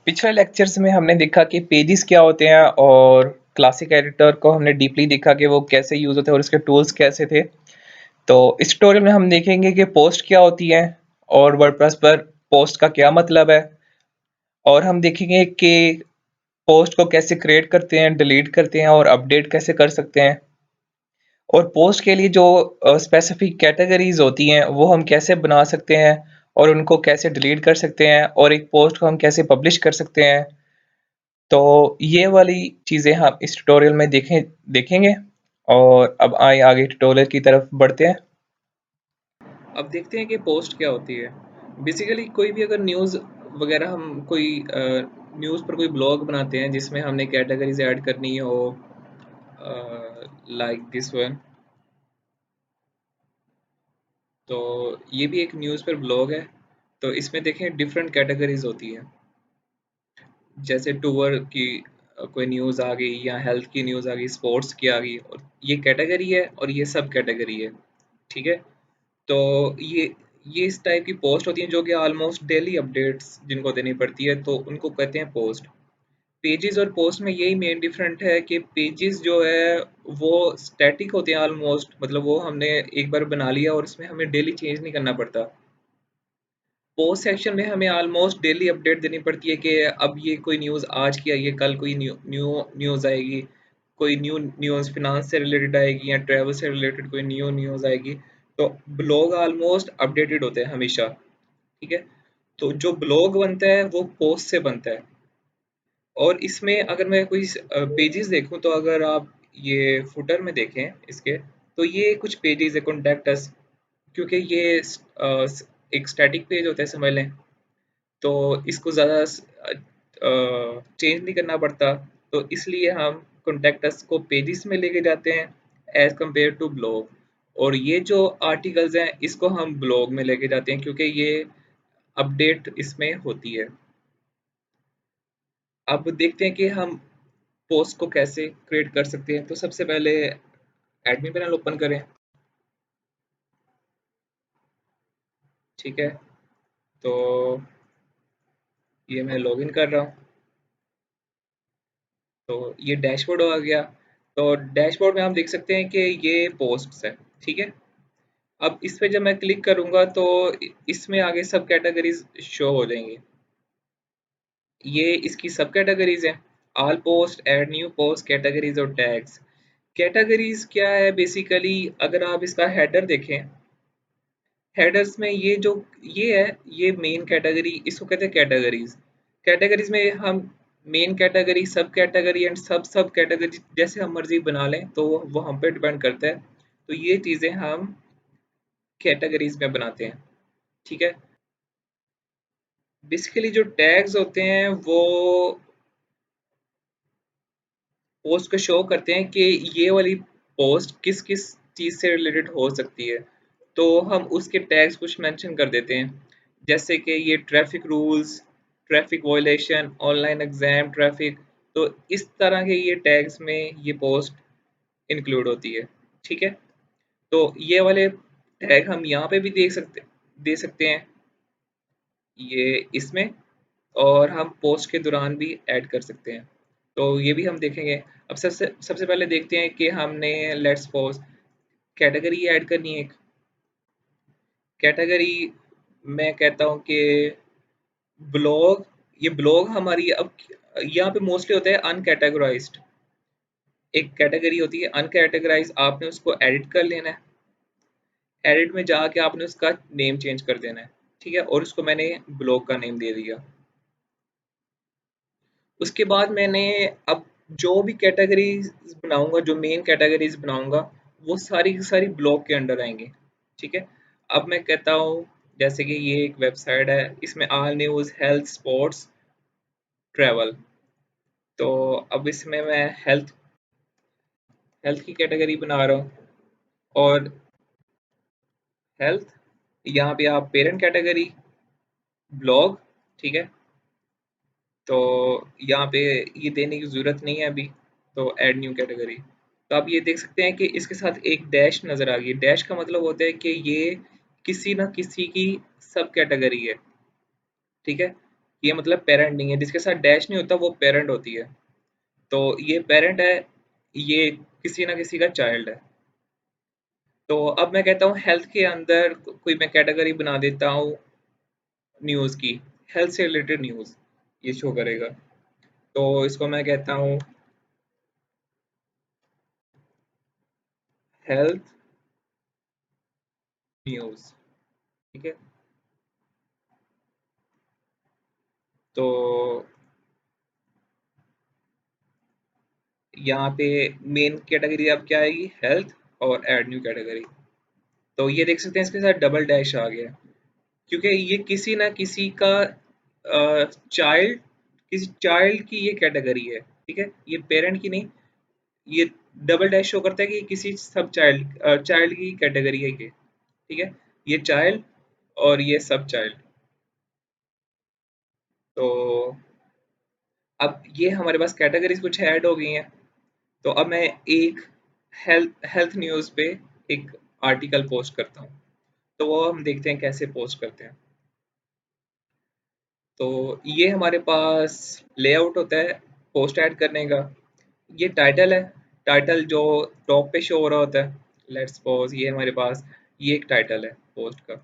पिछले लेक्चर्स में हमने देखा कि पेजेस क्या होते हैं और क्लासिक एडिटर को हमने डीपली देखा कि वो कैसे यूज़ होते हैं और उसके टूल्स कैसे थे। तो इस ट्यूटोरियल में हम देखेंगे कि पोस्ट क्या होती है और वर्डप्रेस पर पोस्ट का क्या मतलब है, और हम देखेंगे कि पोस्ट को कैसे क्रिएट करते हैं, डिलीट करते हैं और अपडेट कैसे कर सकते हैं। और पोस्ट के लिए जो स्पेसिफिक कैटेगरीज होती हैं वो हम कैसे बना सकते हैं और उनको कैसे डिलीट कर सकते हैं, और एक पोस्ट को हम कैसे पब्लिश कर सकते हैं। तो ये वाली चीज़ें हम इस ट्यूटोरियल में देखेंगे। और अब आए आगे ट्यूटोरियल की तरफ बढ़ते हैं। अब देखते हैं कि पोस्ट क्या होती है। बेसिकली कोई भी अगर न्यूज़ वगैरह, हम कोई न्यूज़ पर कोई ब्लॉग बनाते हैं जिसमें हमने कैटेगरीज ऐड करनी हो, लाइक दिस वन। तो ये भी एक न्यूज़ पर ब्लॉग है। तो इसमें देखें डिफरेंट कैटेगरीज होती हैं, जैसे टूर की कोई न्यूज़ आ गई या हेल्थ की न्यूज़ आ गई, स्पोर्ट्स की आ गई, और ये कैटेगरी है और ये सब कैटेगरी है। ठीक है। तो ये इस टाइप की पोस्ट होती हैं जो कि ऑलमोस्ट डेली अपडेट्स जिनको देनी पड़ती है, तो उनको कहते हैं पोस्ट। पेजेस और पोस्ट में यही मेन डिफरेंट है कि पेजेस जो है वो स्टैटिक होते हैं ऑलमोस्ट, मतलब वो हमने एक बार बना लिया और इसमें हमें डेली चेंज नहीं करना पड़ता। पोस्ट सेक्शन में हमें ऑलमोस्ट डेली अपडेट देनी पड़ती है कि अब ये कोई न्यूज़ आज की आई है, कल कोई न्यू न्यू न्यूज़ आएगी, कोई न्यू न्यूज़ फिनांस से रिलेटेड आएगी या ट्रैवल से रिलेटेड कोई न्यू न्यूज़ आएगी। तो ब्लॉग ऑलमोस्ट अपडेटेड होते हैं हमेशा। ठीक है। तो जो ब्लॉग बनता है वो पोस्ट से बनता है। और इसमें अगर मैं कोई पेजेस देखूं, तो अगर आप ये फुटर में देखें इसके, तो ये कुछ पेजेस है, कॉन्टैक्ट अस, क्योंकि ये एक स्टैटिक पेज होता है समझ लें। तो इसको ज़्यादा चेंज नहीं करना पड़ता। तो इसलिए हम कॉन्टैक्ट को पेजेस में लेके जाते हैं एज कम्पेयर टू ब्लॉग। और ये जो आर्टिकल्स हैं इसको हम ब्लॉग में लेके जाते हैं क्योंकि ये अपडेट इसमें होती है। अब देखते हैं कि हम पोस्ट को कैसे क्रिएट कर सकते हैं। तो सबसे पहले एडमिन पैनल ओपन करें। ठीक है। तो ये मैं लॉगिन कर रहा हूँ। तो ये डैशबोर्ड आ गया। तो डैशबोर्ड में हम देख सकते हैं कि ये पोस्ट्स है। ठीक है। अब इस पे जब मैं क्लिक करूंगा तो इसमें आगे सब कैटेगरीज शो हो जाएंगी। ये इसकी सब कैटेगरीज हैं, all post, add new post, categories और टैग्स। कैटेगरीज क्या है बेसिकली, अगर आप इसका हेडर देखें, हेडर्स में ये है, ये मेन कैटेगरी, इसको कहते हैं कैटेगरीज। कैटेगरीज में हम मेन कैटेगरी, सब कैटेगरी एंड सब सब कैटेगरी जैसे हम मर्जी बना लें, तो वो हम पे डिपेंड करता है। तो ये चीज़ें हम कैटेगरीज में बनाते हैं। ठीक है। बेसिकली जो टैग्स होते हैं वो पोस्ट को शो करते हैं कि ये वाली पोस्ट किस किस चीज़ से रिलेटेड हो सकती है। तो हम उसके टैग्स कुछ मेंशन कर देते हैं, जैसे कि ये traffic rules, traffic violation, online exam traffic. तो इस तरह के ये टैग्स में ये पोस्ट इंक्लूड होती है। ठीक है। तो ये वाले टैग हम यहाँ पे भी दे सकते हैं ये इसमें, और हम पोस्ट के दौरान भी ऐड कर सकते हैं। तो ये भी हम देखेंगे। अब सबसे सबसे पहले देखते हैं कि हमने लेट्स सपोज कैटेगरी ऐड करनी है। एक कैटेगरी मैं कहता हूँ कि ब्लॉग। ये ब्लॉग हमारी अब यहाँ पे मोस्टली होता है अनकैटेगराइज्ड। एक कैटेगरी होती है अनकैटेगराइज, आपने उसको एडिट कर लेना है। एडिट में जाके आपने उसका नेम चेंज कर देना है। ठीक है। और उसको मैंने ब्लॉग का नेम दे दिया। उसके बाद मैंने अब जो भी कैटेगरीज बनाऊंगा, जो मेन कैटेगरीज बनाऊंगा, वो सारी की सारी ब्लॉग के अंडर आएंगे। ठीक है। अब मैं कहता हूँ जैसे कि ये एक वेबसाइट है, इसमें all news, health, sports, travel. तो अब इसमें मैं हेल्थ हेल्थ की कैटेगरी बना रहा हूँ। और हेल्थ, यहाँ पे आप पेरेंट कैटेगरी, ब्लॉग। ठीक है। तो यहाँ पे ये देने की ज़रूरत नहीं है अभी। तो ऐड न्यू कैटेगरी। तो आप ये देख सकते हैं कि इसके साथ एक डैश नज़र आ गई। डैश का मतलब होता है कि ये किसी ना किसी की सब कैटेगरी है। ठीक है। ये मतलब पेरेंट नहीं है, जिसके साथ डैश नहीं होता वो पेरेंट होती है। तो ये पेरेंट है, ये किसी ना किसी का चाइल्ड है। तो अब मैं कहता हूँ हेल्थ के अंदर कोई मैं कैटेगरी बना देता हूँ न्यूज़ की, हेल्थ से रिलेटेड न्यूज़ ये शो करेगा। तो इसको मैं कहता हूँ हेल्थ न्यूज़। ठीक है, तो यहाँ पे मेन कैटेगरी अब क्या आएगी, हेल्थ और ऐड न्यू कैटेगरी। तो ये देख सकते हैं इसके साथ डबल डैश आ गया, क्योंकि ये किसी ना किसी का चाइल्ड, किसी चाइल्ड की ये कैटेगरी है। ठीक है, ये पेरेंट की नहीं, ये डबल डैश शो करता है कि किसी सब चाइल्ड चाइल्ड की कैटेगरी है ये। ठीक है, ये चाइल्ड और ये सब चाइल्ड। तो अब ये हमारे पास कैटेगरीज कुछ ऐड हो गई हैं। तो अब मैं एक हेल्थ हेल्थ न्यूज़ पे एक आर्टिकल पोस्ट करता हूँ। तो वो हम देखते हैं कैसे पोस्ट करते हैं। तो ये हमारे पास लेआउट होता है पोस्ट ऐड करने का। ये टाइटल है, टाइटल जो टॉप पे शो हो रहा होता है। लेट्स सपोज ये हमारे पास ये एक टाइटल है पोस्ट का।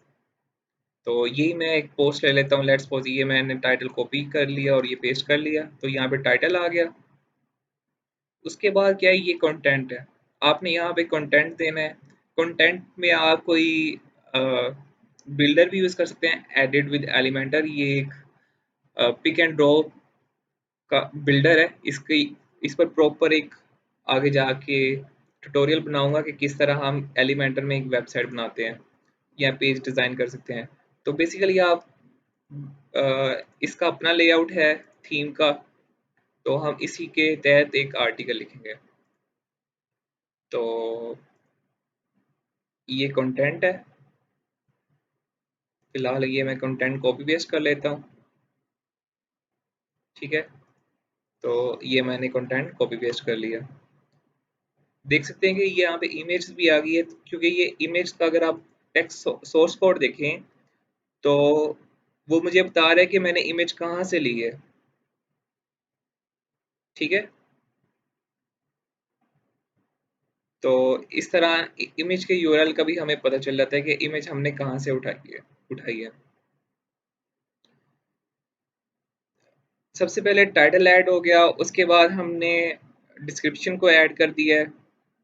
तो यही मैं एक पोस्ट ले लेता हूँ। लेट्स सपोज ये मैंने टाइटल कॉपी कर लिया और ये पेस्ट कर लिया, तो यहाँ पे टाइटल आ गया। उसके बाद क्या है, ये कंटेंट है। आपने यहाँ पे कंटेंट देना है। कंटेंट में आप कोई बिल्डर भी यूज़ कर सकते हैं, एडिट विद एलिमेंटर। ये एक पिक एंड ड्रॉप का बिल्डर है। इसकी इस पर प्रॉपर एक आगे जाके ट्यूटोरियल बनाऊंगा कि किस तरह हम एलिमेंटर में एक वेबसाइट बनाते हैं या पेज डिज़ाइन कर सकते हैं। तो बेसिकली आप इसका अपना लेआउट है थीम का। तो हम इसी के तहत एक आर्टिकल लिखेंगे। तो ये कंटेंट है, फिलहाल ये मैं कंटेंट कॉपी पेस्ट कर लेता हूँ। ठीक है, तो ये मैंने कंटेंट कॉपी पेस्ट कर लिया। देख सकते हैं कि ये यहाँ पे इमेज भी आ गई है, क्योंकि ये इमेज का अगर आप टेक्स्ट सोर्स कोड देखें तो वो मुझे बता रहा है कि मैंने इमेज कहाँ से ली है। ठीक है, तो इस तरह इमेज के यूआरएल का भी हमें पता चल जाता है कि इमेज हमने कहाँ से उठाई है। सबसे पहले टाइटल ऐड हो गया, उसके बाद हमने डिस्क्रिप्शन को ऐड कर दिया है।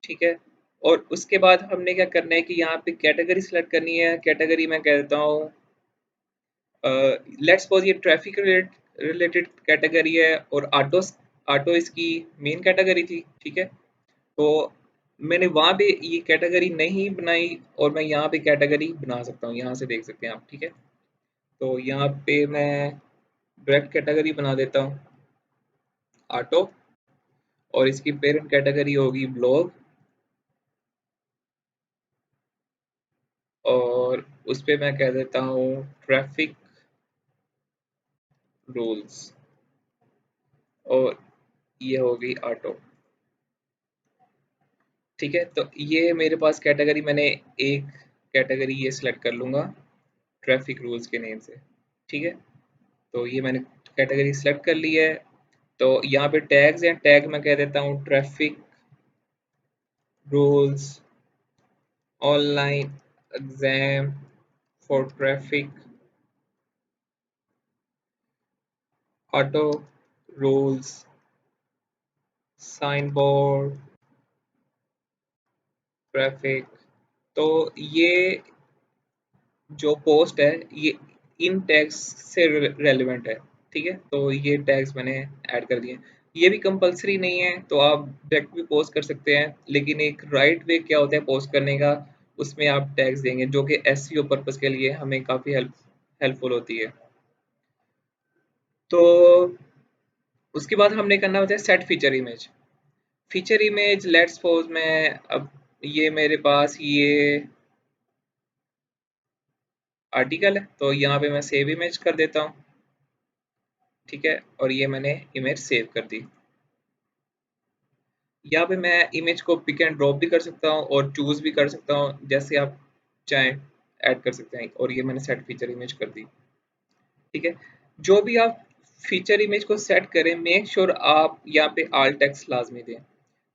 ठीक है, और उसके बाद हमने क्या करना है कि यहाँ पे कैटेगरी सेलेक्ट करनी है। कैटेगरी मैं कह देता हूँ लेट्स सपोज ये ट्रैफिक रिलेटेड कैटेगरी है और ऑटो ऑटो इसकी मेन कैटेगरी थी। ठीक है, तो मैंने वहाँ पे ये कैटेगरी नहीं बनाई और मैं यहाँ पे कैटेगरी बना सकता हूँ, यहाँ से देख सकते हैं आप। ठीक है, तो यहाँ पे मैं डायरेक्ट कैटेगरी बना देता हूँ ऑटो, और इसकी पेरेंट कैटेगरी होगी ब्लॉग, और उस पे मैं कह देता हूँ ट्रैफिक रूल्स, और ये होगी ऑटो। ठीक है, तो ये मेरे पास कैटेगरी, मैंने एक कैटेगरी ये सिलेक्ट कर लूँगा ट्रैफिक रूल्स के नेम से। ठीक है, तो ये मैंने कैटेगरी सिलेक्ट कर ली है। तो यहाँ पे टैग्स हैं, टैग मैं कह देता हूँ traffic rules online exam for traffic auto rules sign board traffic. तो ये जो पोस्ट है ये इन टैग्स से रेलिवेंट है। ठीक है, तो ये टैग्स मैंने ऐड कर दिए। ये भी कंपलसरी नहीं है, तो आप डायरेक्ट भी पोस्ट कर सकते हैं, लेकिन एक राइट वे क्या होता है पोस्ट करने का, उसमें आप टैग्स देंगे जो कि एसईओ पर्पस के लिए हमें काफ़ी हेल्पफुल होती है। तो उसके बाद हमने करना होता है set feature image. Feature image let's suppose मैं अब ये मेरे पास ये आर्टिकल है, तो यहाँ पे मैं सेव इमेज कर देता हूँ। ठीक है, और ये मैंने इमेज सेव कर दी। यहाँ पे मैं इमेज को पिक एंड ड्रॉप भी कर सकता हूँ और चूज भी कर सकता हूँ, जैसे आप चाहें ऐड कर सकते हैं। और ये मैंने सेट फीचर इमेज कर दी। ठीक है, जो भी आप फीचर इमेज को सेट करें, मेक श्योर आप यहाँ पे आल टेक्स्ट लाजमी दें,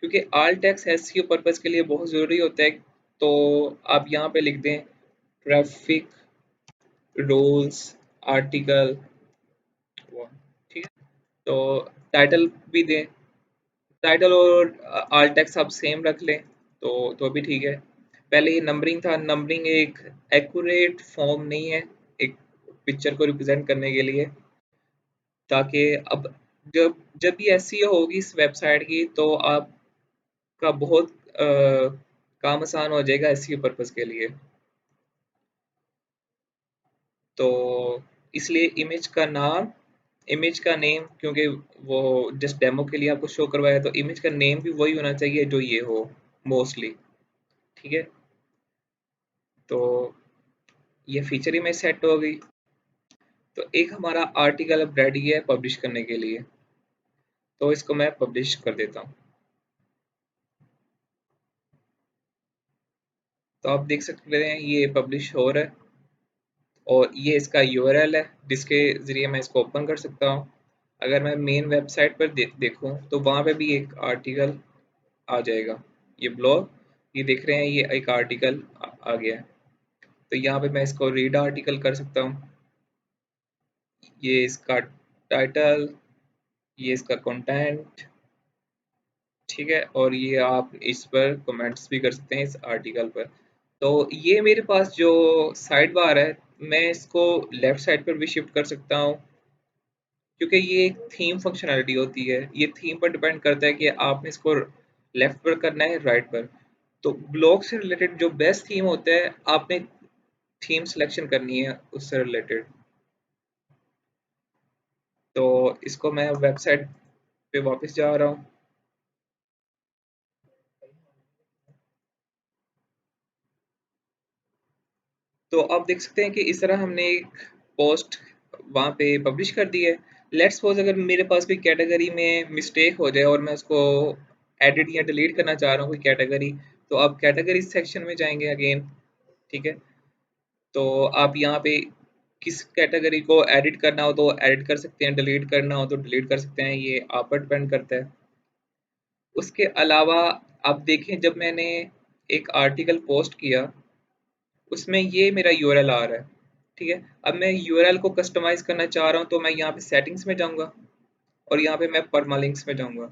क्योंकि आल टेक्स्ट एसईओ पर्पस के लिए बहुत ज़रूरी होता है। तो आप यहाँ पे लिख दें ट्रैफिक रूल्स आर्टिकल 1, ठीक है। तो टाइटल भी दें, टाइटल और आल टेक्स्ट आप सेम रख लें तो भी ठीक है। पहले ये नंबरिंग था, नंबरिंग एक एक्यूरेट फॉर्म नहीं है एक पिक्चर को रिप्रेजेंट करने के लिए, ताकि अब जब जब भी एसईओ होगी इस वेबसाइट की तो आपका बहुत काम आसान हो जाएगा एसईओ पर्पस के लिए। तो इसलिए इमेज का नेम, क्योंकि वो जस्ट डेमो के लिए आपको शो करवाया, तो इमेज का नेम भी वही होना चाहिए जो ये हो मोस्टली, ठीक है। तो ये फीचर इमेज सेट हो गई। तो एक हमारा आर्टिकल अब रेडी है पब्लिश करने के लिए, तो इसको मैं पब्लिश कर देता हूँ। तो आप देख सकते हैं ये पब्लिश हो रहा है, और ये इसका यूआरएल है जिसके ज़रिए मैं इसको ओपन कर सकता हूँ। अगर मैं मेन वेबसाइट पर देखूँ तो वहाँ पे भी एक आर्टिकल आ जाएगा। ये ब्लॉग, ये देख रहे हैं, ये एक आर्टिकल आ गया है। तो यहाँ पे मैं इसको रीड आर्टिकल कर सकता हूँ। ये इसका टाइटल, ये इसका कंटेंट, ठीक है। और ये आप इस पर कमेंट्स भी कर सकते हैं इस आर्टिकल पर। तो ये मेरे पास जो साइड बार है, मैं इसको लेफ्ट साइड पर भी शिफ्ट कर सकता हूँ, क्योंकि ये एक थीम फंक्शनैलिटी होती है। ये थीम पर डिपेंड करता है कि आपने इसको लेफ्ट पर करना है राइट पर। तो ब्लॉग से रिलेटेड जो बेस्ट थीम होता है, आपने थीम सिलेक्शन करनी है उससे रिलेटेड। तो इसको मैं वेबसाइट पे वापस जा रहा हूँ। तो आप देख सकते हैं कि इस तरह हमने एक पोस्ट वहाँ पे पब्लिश कर दी है। लेट्स सपोज अगर मेरे पास कोई कैटेगरी में मिस्टेक हो जाए और मैं उसको एडिट या डिलीट करना चाह रहा हूँ कोई कैटेगरी, तो आप कैटेगरी सेक्शन में जाएंगे अगेन, ठीक है। तो आप यहाँ पे किस कैटेगरी को एडिट करना हो तो एडिट कर सकते हैं, डिलीट करना हो तो डिलीट कर सकते हैं, ये आप पर डिपेंड करता है। उसके अलावा आप देखें, जब मैंने एक आर्टिकल पोस्ट किया उसमें ये मेरा यूआरएल आ रहा है, ठीक है। अब मैं यूआरएल को कस्टमाइज करना चाह रहा हूँ, तो मैं यहाँ पे सेटिंग्स में जाऊँगा और यहाँ पे मैं परमालिंक्स में जाऊँगा।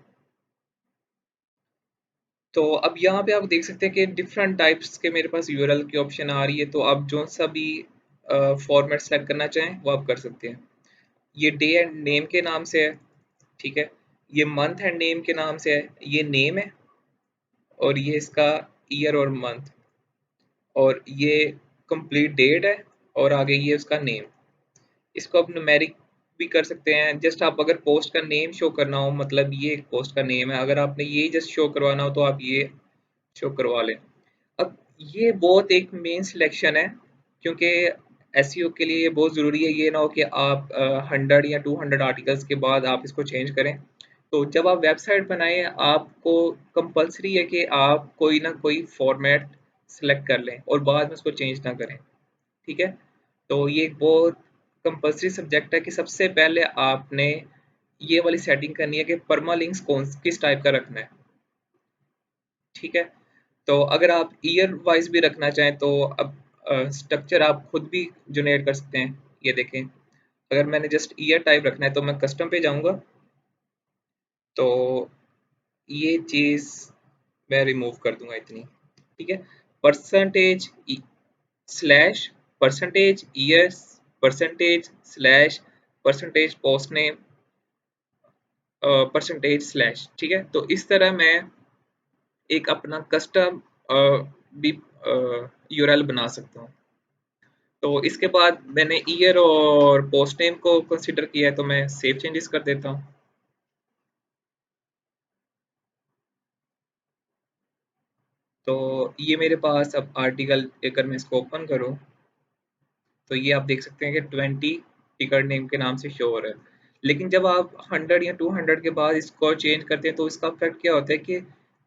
तो अब यहाँ पे आप देख सकते हैं कि डिफरेंट टाइप्स के मेरे पास यूआरएल की ऑप्शन आ रही है, तो आप जो सा भी फॉर्मेट सेलेक्ट करना चाहें वो आप कर सकते हैं। ये डे एंड नेम के नाम से है, ठीक है। ये मंथ एंड नेम के नाम से है, ये नेम है, और ये इसका ईयर और मंथ, और ये कंप्लीट डेट है, और आगे ये उसका नेम। इसको आप न्यूमेरिक भी कर सकते हैं। जस्ट आप अगर पोस्ट का नेम शो करना हो, मतलब ये एक पोस्ट का नेम है, अगर आपने ये जस्ट शो करवाना हो तो आप ये शो करवा लें। अब ये बहुत एक मेन सिलेक्शन है, क्योंकि एसईओ के लिए ये बहुत ज़रूरी है। ये ना हो कि आप 100 या 200 आर्टिकल्स के बाद आप इसको चेंज करें। तो जब आप वेबसाइट बनाएं, आपको कंपलसरी है कि आप कोई ना कोई फॉर्मेट सेलेक्ट कर लें और बाद में उसको चेंज ना करें, ठीक है। तो ये एक बहुत कंपल्सरी सब्जेक्ट है कि सबसे पहले आपने ये वाली सेटिंग करनी है कि परमालिंक्स कौन किस टाइप का रखना है, ठीक है। तो अगर आप ईयर वाइज भी रखना चाहें तो अब स्ट्रक्चर आप खुद भी जनरेट कर सकते हैं। ये देखें, अगर मैंने जस्ट ईयर टाइप रखना है तो मैं कस्टम पे जाऊंगा, तो ये चीज़ मैं रिमूव कर दूंगा इतनी, ठीक है। Percentage slash percentage years percentage slash percentage post name percentage slash, ठीक है। तो इस तरह मैं एक अपना कस्टम भी यूआरएल बना सकता हूँ। तो इसके बाद मैंने ईयर और पोस्ट नेम को कंसिडर किया है, तो मैं सेव चेंजेस कर देता हूँ। तो ये मेरे पास अब आर्टिकल, अगर मैं इसको ओपन करूँ तो ये आप देख सकते हैं कि 20 टिकट नेम के नाम से शो हो रहा है। लेकिन जब आप 100 या 200 के बाद इसको चेंज करते हैं तो इसका इफेक्ट क्या होता है कि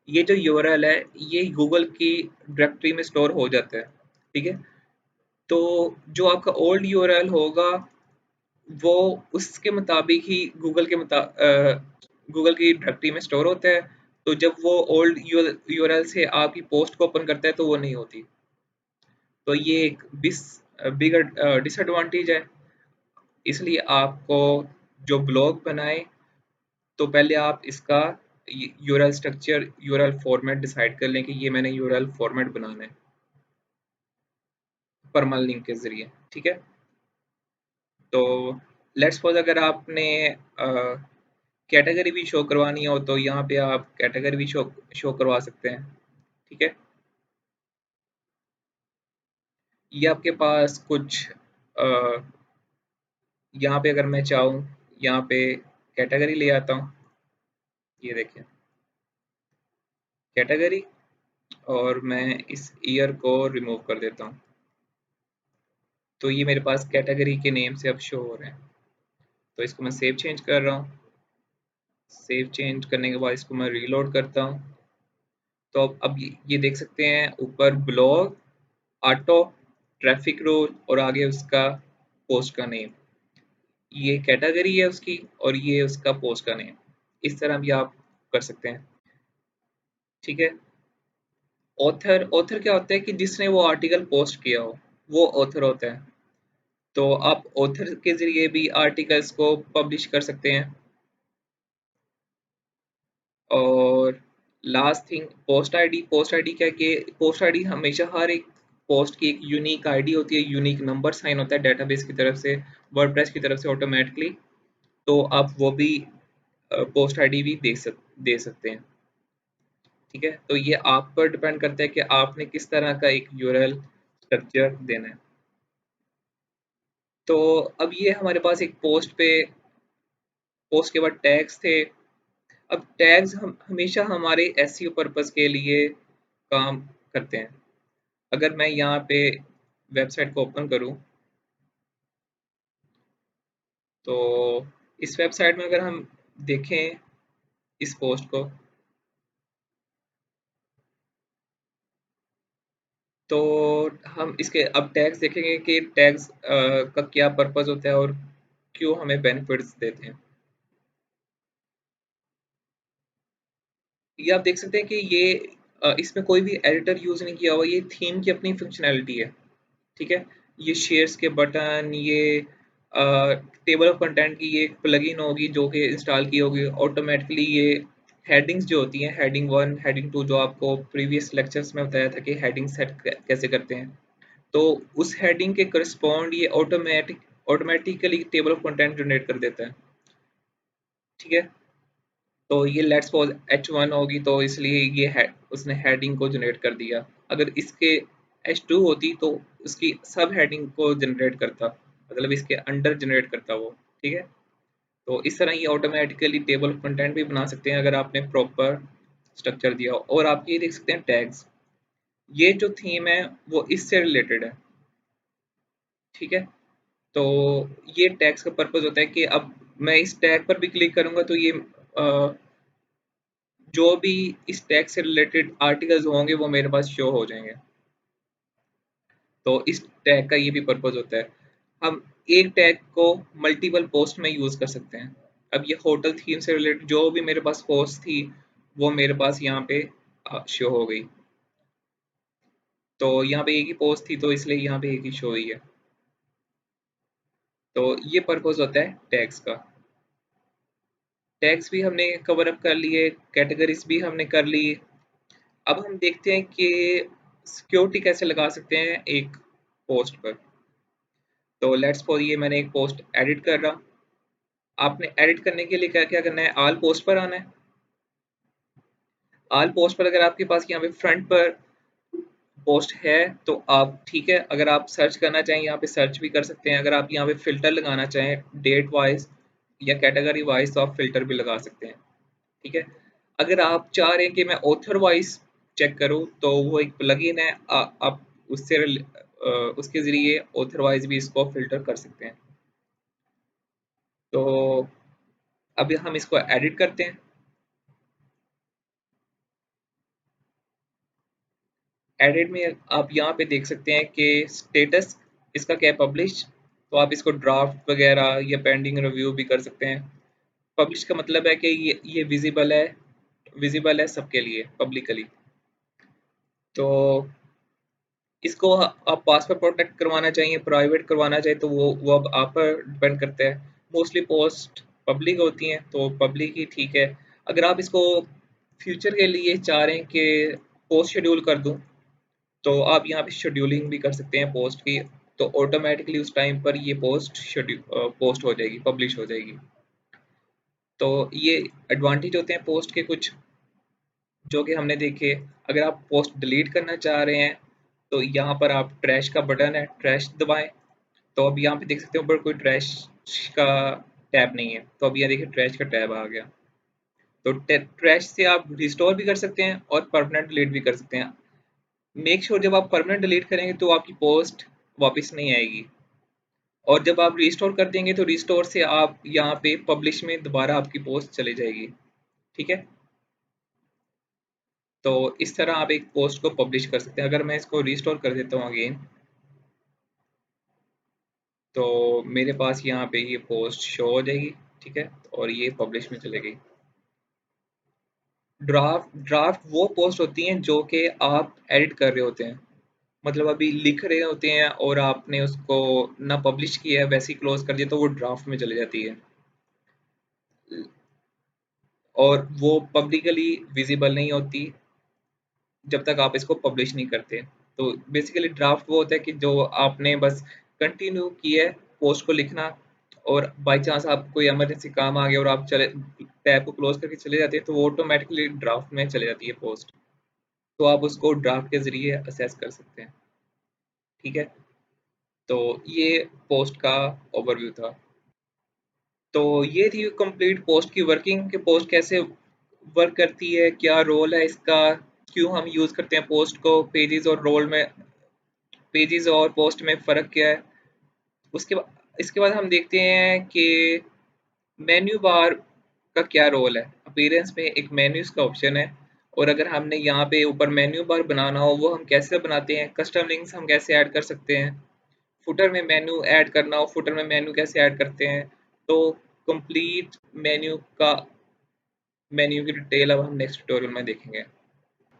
ये जो यूआरएल है ये गूगल की डायरेक्टरी में स्टोर हो जाता है, ठीक है। तो जो आपका ओल्ड यूआरएल होगा वो उसके मुताबिक ही गूगल की डायरेक्टरी में स्टोर होता है। तो जब वो ओल्ड यूआरएल से आपकी पोस्ट को ओपन करता है तो वो नहीं होती। तो ये एक बिगर डिसएडवांटेज है। इसलिए आपको जो ब्लॉग बनाए तो पहले आप इसका URL structure, URL format decide कर लें कि ये मैंने यूआरएल फॉर्मेट बनाना है परमाल लिंक के ज़रिए, ठीक है? तो लेट्स सपोज़ अगर आपने कैटेगरी भी शो करवानी हो तो यहाँ पे आप कैटेगरी भी शो करवा सकते हैं, ठीक है? ये आपके पास कुछ अ, यहाँ पे अगर मैं चाहूँ, यहाँ पे कैटेगरी ले आता हूँ, ये देखिए कैटेगरी, और मैं इस ईयर को रिमूव कर देता हूँ। तो ये मेरे पास कैटेगरी के नेम से अब शो हो रहे हैं। तो इसको मैं सेव चेंज कर रहा हूँ। सेव चेंज करने के बाद इसको मैं रीलोड करता हूँ। तो अब ये देख सकते हैं ऊपर ब्लॉग, ऑटो, ट्रैफिक रूल और आगे उसका पोस्ट का नेम। ये कैटेगरी है उसकी और ये उसका पोस्ट का नेम। इस तरह भी आप कर सकते हैं, ठीक है? ऑथर ऑथर क्या होता है कि जिसने वो आर्टिकल पोस्ट किया हो, वो ऑथर होता है। तो आप ऑथर के ज़रिए भी आर्टिकल्स को पब्लिश कर सकते हैं। और लास्ट थिंग पोस्ट आईडी क्या है कि पोस्ट आईडी हमेशा हर एक पोस्ट की एक यूनिक आईडी होती है, यूनिक नंबर साइन होता है डेटाबेस की तरफ से, वर्डप्रेस की तरफ से ऑटोमेटिकली। तो आप वो भी पोस्ट आईडी भी दे सकते हैं, ठीक है? तो ये आप पर डिपेंड करता है कि आपने किस तरह का एक यूआरएल स्ट्रक्चर देना है। तो अब ये हमारे पास एक पोस्ट के बाद टैग्स थे। अब टैग्स हम हमेशा हमारे एसईओ पर्पस के लिए काम करते हैं। अगर मैं यहाँ पे वेबसाइट को ओपन करूँ तो इस वेबसाइट में अगर हम देखें इस पोस्ट को, तो हम इसके अब टैग्स देखेंगे कि टैग्स का क्या पर्पस होता है और क्यों हमें बेनिफिट्स देते हैं। ये आप देख सकते हैं कि ये इसमें कोई भी एडिटर यूज़ नहीं किया हुआ, ये थीम की अपनी फंक्शनैलिटी है, ठीक है? ये शेयर्स के बटन, ये टेबल ऑफ कंटेंट की ये एक प्लगइन होगी जो कि इंस्टॉल की होगी ऑटोमेटिकली। ये हेडिंग्स जो होती हैं, हेडिंग 1, हेडिंग 2, जो आपको प्रीवियस लेक्चर्स में बताया था कि हेडिंग सेट कैसे करते हैं। तो उस हेडिंग के करस्पॉन्ड ये automatically table of content generate कर देता है, ठीक है? तो ये लेट्स सपोज H1 होगी तो इसलिए ये उसने हेडिंग को जनरेट कर दिया। अगर इसके H2 होती तो उसकी सब हेडिंग को जनरेट करता, मतलब इसके अंडर जनरेट करता वो, ठीक है? तो इस तरह ये ऑटोमेटिकली टेबल ऑफ कंटेंट भी बना सकते हैं अगर आपने प्रॉपर स्ट्रक्चर दिया हो। और आप ये देख सकते हैं टैग्स, ये जो थीम है वो इससे रिलेटेड है, ठीक है? तो ये टैग्स का पर्पस होता है कि अब मैं इस टैग पर भी क्लिक करूंगा तो ये जो भी इस टैग से रिलेटेड आर्टिकल्स होंगे वो मेरे पास शो हो जाएंगे। तो इस टैग का ये भी पर्पस होता है। हम एक टैग को मल्टीपल पोस्ट में यूज कर सकते हैं। अब ये होटल थीम से रिलेटेड जो भी मेरे पास पोस्ट थी वो मेरे पास यहाँ पे शो हो गई। तो यहाँ पे एक ही पोस्ट थी तो इसलिए यहाँ पे एक ही शो हुई है। तो ये पर्पस होता है टैग्स का। टैग्स भी हमने कवर अप कर लिए, कैटेगरीज भी हमने कर ली। अब हम देखते हैं कि सिक्योरिटी कैसे लगा सकते हैं एक पोस्ट पर। तो लेट्स फॉर ये मैंने एक पोस्ट एडिट कर रहा। आपने एडिट करने के लिए क्या क्या करना है, ऑल पोस्ट पर आना है। ऑल पोस्ट पर अगर आपके पास यहाँ पे फ्रंट पर पोस्ट है तो आप ठीक है, अगर आप सर्च करना चाहें यहाँ पे सर्च भी कर सकते हैं। अगर आप यहाँ पे फिल्टर लगाना चाहें डेट वाइज या कैटेगरी वाइज तो आप फिल्टर भी लगा सकते हैं, ठीक है? अगर आप चाह रहे हैं कि मैं ऑथर वाइज चेक करूँ तो वो एक प्लगइन है, आप उसके ज़रिए ऑथर वाइज भी इसको फ़िल्टर कर सकते हैं। तो अब हम इसको एडिट करते हैं। एडिट में आप यहाँ पे देख सकते हैं कि स्टेटस इसका क्या है, पब्लिश। तो आप इसको ड्राफ्ट वगैरह या पेंडिंग रिव्यू भी कर सकते हैं। पब्लिश का मतलब है कि ये विजिबल है सबके लिए पब्लिकली। तो इसको आप पासवर्ड प्रोटेक्ट करवाना चाहिए, प्राइवेट करवाना चाहिए, तो वो अब आप पर डिपेंड करता है। मोस्टली पोस्ट पब्लिक होती हैं तो पब्लिक ही ठीक है। अगर आप इसको फ्यूचर के लिए चाह रहे हैं कि पोस्ट शेड्यूल कर दूं, तो आप यहाँ पे शेड्यूलिंग भी कर सकते हैं पोस्ट की। तो ऑटोमेटिकली उस टाइम पर ये पोस्ट हो जाएगी, पब्लिश हो जाएगी। तो ये एडवांटेज होते हैं पोस्ट के कुछ, जो कि हमने देखे। अगर आप पोस्ट डिलीट करना चाह रहे हैं तो यहाँ पर आप ट्रैश का बटन है, ट्रैश दबाएं। तो अब यहाँ पे देख सकते हो ऊपर कोई ट्रैश का टैब नहीं है, तो अब यहाँ देखिए ट्रैश का टैब आ गया। तो ट्रैश से आप रिस्टोर भी कर सकते हैं और परमानेंट डिलीट भी कर सकते हैं। मेक श्योर जब आप परमानेंट डिलीट करेंगे तो आपकी पोस्ट वापस नहीं आएगी, और जब आप रिस्टोर कर देंगे तो रिस्टोर से आप यहाँ पे पब्लिश में दोबारा आपकी पोस्ट चली जाएगी। ठीक है, तो इस तरह आप एक पोस्ट को पब्लिश कर सकते हैं। अगर मैं इसको रिस्टोर कर देता हूँ अगेन, तो मेरे पास यहाँ पे ये पोस्ट शो हो जाएगी। ठीक है, और ये पब्लिश में चले गई। ड्राफ्ट वो पोस्ट होती हैं जो कि आप एडिट कर रहे होते हैं, मतलब अभी लिख रहे होते हैं और आपने उसको ना पब्लिश किया है, वैसे ही क्लोज कर दिया, तो वो ड्राफ्ट में चली जाती है और वो पब्लिकली विजिबल नहीं होती जब तक आप इसको पब्लिश नहीं करते। तो बेसिकली ड्राफ्ट वो होता है कि जो आपने बस कंटिन्यू किया है पोस्ट को लिखना, और बाय चांस आप कोई इमरजेंसी काम आ गया और आप चले टैब को क्लोज करके चले जाते हैं, तो वो ऑटोमेटिकली ड्राफ्ट में चले जाती है पोस्ट। तो आप उसको ड्राफ्ट के ज़रिए असेस कर सकते हैं। ठीक है, तो ये पोस्ट का ओवरव्यू था। तो ये थी कंप्लीट पोस्ट की वर्किंग, कि पोस्ट कैसे वर्क करती है, क्या रोल है इसका, क्यों हम यूज़ करते हैं पोस्ट को, पेजेस और पोस्ट में फ़र्क क्या है। इसके बाद हम देखते हैं कि मेन्यू बार का क्या रोल है। अपीयरेंस में एक मेन्यूज़ का ऑप्शन है, और अगर हमने यहाँ पे ऊपर मेन्यू बार बनाना हो, वो हम कैसे बनाते हैं, कस्टम लिंक्स हम कैसे ऐड कर सकते हैं, फुटर में मेन्यू ऐड करना हो, फुटर में मेन्यू कैसे ऐड करते हैं। तो कंप्लीट मेन्यू की डिटेल अब हम नेक्स्ट ट्यूटोरियल में देखेंगे।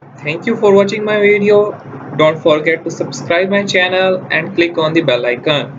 Thank you for watching my video. Don't forget to subscribe my channel and click on the bell icon.